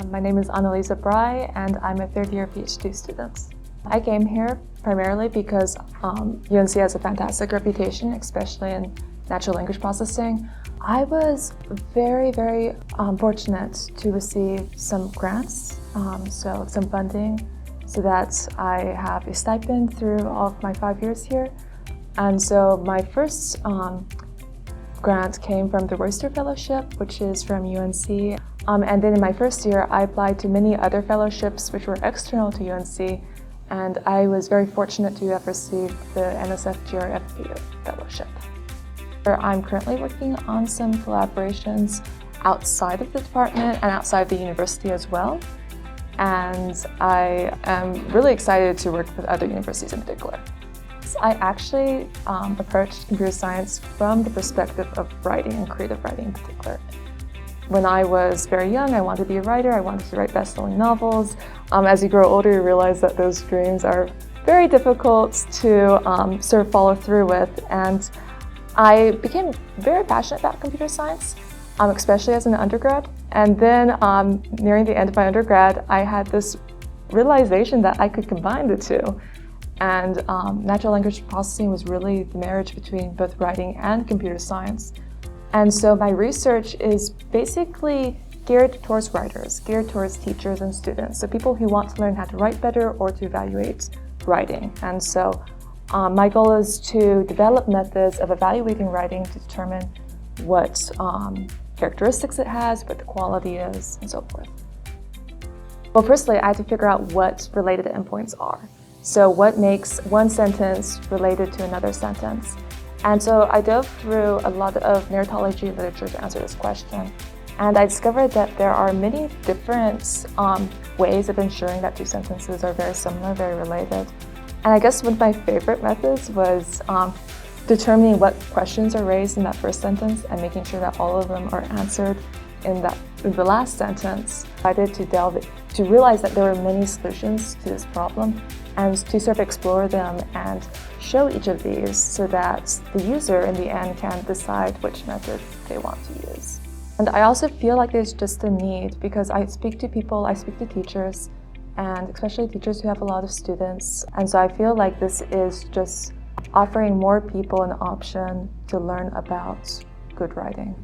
My name is Anneliese Brei, and I'm a third-year PhD student. I came here primarily because UNC has a fantastic reputation, especially in natural language processing. I was very fortunate to receive some grants, so some funding, so that I have a stipend through all of my 5 years here. And so my first grant came from the Royster Fellowship, which is from UNC. And then in my first year, I applied to many other fellowships which were external to UNC, and I was very fortunate to have received the NSF GRFP Fellowship. I'm currently working on some collaborations outside of the department and outside the university as well. And I am really excited to work with other universities in particular. I actually approached computer science from the perspective of writing and creative writing in particular. When I was very young, I wanted to be a writer. I wanted to write best-selling novels. As you grow older, you realize that those dreams are very difficult to sort of follow through with. And I became very passionate about computer science, especially as an undergrad. And then nearing the end of my undergrad, I had this realization that I could combine the two. And natural language processing was really the marriage between both writing and computer science. And so my research is basically geared towards writers, geared towards teachers and students, so people who want to learn how to write better or to evaluate writing. And so my goal is to develop methods of evaluating writing to determine what characteristics it has, what the quality is, and so forth. Well, firstly, I had to figure out what related endpoints are. So what makes one sentence related to another sentence? And so I dove through a lot of narratology literature to answer this question. And I discovered that there are many different ways of ensuring that two sentences are very similar, very related. And I guess one of my favorite methods was determining what questions are raised in that first sentence and making sure that all of them are answered in the last sentence. I decided to realize that there were many solutions to this problem and to sort of explore them and show each of these so that the user in the end can decide which method they want to use. And I also feel like there's just a need, because I speak to people, I speak to teachers, and especially teachers who have a lot of students. And so I feel like this is just offering more people an option to learn about good writing.